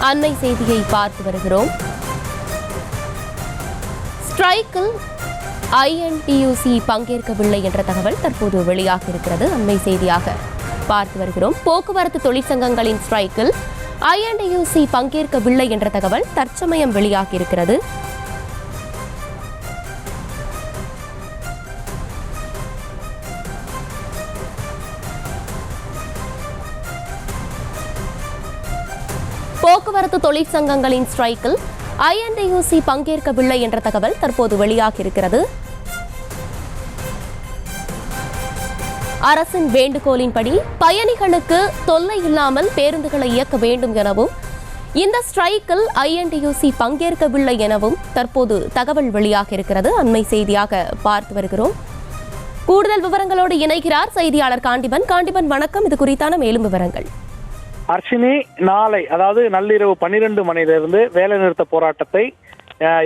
அண்மை செய்தியை பார்த்து வருகிறோம். ஸ்ட்ரைக்கில் INTUC பங்கேற்கவில்லை என்ற தகவல் தற்போது வெளியாக இருக்கிறது. அண்மை செய்தியாக பார்த்து வருகிறோம். போக்குவரத்து தொழிற்சங்கங்களின் ஸ்ட்ரைக்கில் INTUC பங்கேற்கவில்லை என்ற தகவல் தற்சமயம் வெளியாகி இருக்கிறது. போக்குவரத்து தொழிற்சங்கங்களின் ஸ்ட்ரைக்கில் INTUC பங்கேற்கவில்லை என்ற தகவல் தற்போது வெளியாகி இருக்கிறது. அரசின் வேண்டுகோளின்படி பயணிகளுக்கு தொல்லை இல்லாமல் பேருந்துகளை இயக்க வேண்டும் எனவும் இந்த ஸ்ட்ரைக்கில் INTUC பங்கேற்கவில்லை எனவும் தற்போது தகவல் வெளியாகி இருக்கிறது. அண்மை செய்தியாக பார்த்து வருகிறோம். கூடுதல் விவரங்களோடு இணைகிறார் செய்தியாளர் காண்டிபன். காண்டிபன், வணக்கம். இது குறித்தான மேலும் விவரங்கள். அர்ஷினி, நாளை அதாவது நள்ளிரவு 12 மணியிலிருந்து வேலை நிறுத்த போராட்டத்தை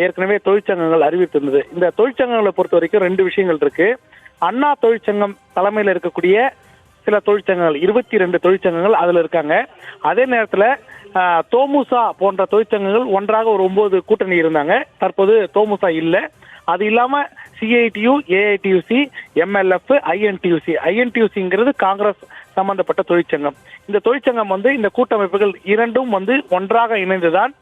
ஏற்கனவே தொழிற்சங்கங்கள் அறிவித்திருந்தது. இந்த தொழிற்சங்கங்களை பொறுத்த வரைக்கும் 2 விஷயங்கள் இருக்கு. அண்ணா தொழிற்சங்கம் தலைமையில் இருக்கக்கூடிய சில தொழிற்சங்கங்கள் 22 தொழிற்சங்கங்கள் அதுல இருக்காங்க. அதே நேரத்துல தோமுசா போன்ற தொழிற்சங்கங்கள் ஒன்றாக ஒரு 9 கூட்டணி இருந்தாங்க. தற்போது தோமுசா இல்ல. அது இல்லாம CITU, AITUC, MLF, INTUC Congress சம்பந்தப்பட்ட தொழிற்சங்கம். இந்த தொழிற்சங்கம் இந்த கூட்டமைப்புகள் இரண்டும் ஒன்றாக இணைந்துதான்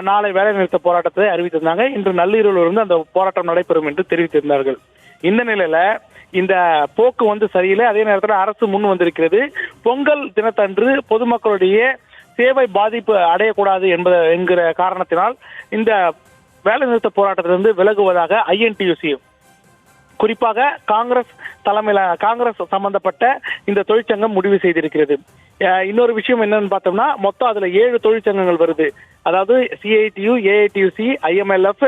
நாளை வேலை நிறுத்த போராட்டத்தை அறிவித்திருந்தாங்க. இன்று நள்ளிரவிலிருந்து அந்த போராட்டம் நடைபெறும் என்று தெரிவித்திருந்தார்கள். இந்த நிலையில இந்த போக்கு சரியில்லை. அதே நேரத்தில் அரசு முன் வந்திருக்கிறது. பொங்கல் தினத்தன்று பொதுமக்களுடைய சேவை பாதிப்பு அடையக்கூடாது என்கிற காரணத்தினால் இந்த வேலை நிறுத்த போராட்டத்திலிருந்து விலகுவதாக INTUC, குறிப்பாக காங்கிரஸ் சம்பந்தப்பட்ட இந்த தொழிற்சங்கம் முடிவு செய்திருக்கிறது. இன்னொரு விஷயம் என்னன்னு பார்த்தோம்னா, மொத்தம் அதுல 7 தொழிற்சங்கங்கள் வருது. அதாவது CITU, AITUC, IMLF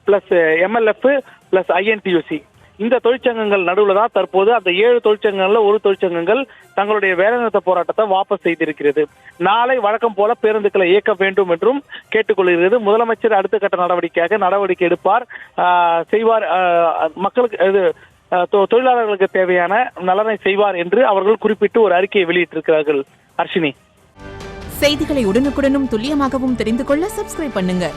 plus MLF plus INTUC. இந்த தொழிற்சங்கங்கள் நடுவில் தான் தற்போது அந்த 7 தொழிற்சங்கங்கள்ல ஒரு தொழிற்சங்கங்கள் தங்களுடைய வேலைநிறுத்த போராட்டத்தை வாபஸ் செய்திருக்கிறது. நாளை வழக்கம் போல பேருந்துகளை இயக்க வேண்டும் என்றும் கேட்டுக்கொள்கிறது. முதலமைச்சர் அடுத்த கட்ட நடவடிக்கை எடுப்பார், செய்வார். மக்களுக்கு தொழிலாளர்களுக்கு தேவையான நலனை செய்வார் என்று அவர்கள் குறிப்பிட்டு ஒரு அறிக்கையை வெளியிட்டிருக்கிறார்கள். அர்ஷினி, செய்திகளை உடனுக்குடனும் துல்லியமாகவும் தெரிந்து கொள்ள சப்ஸ்கிரைப் பண்ணுங்க.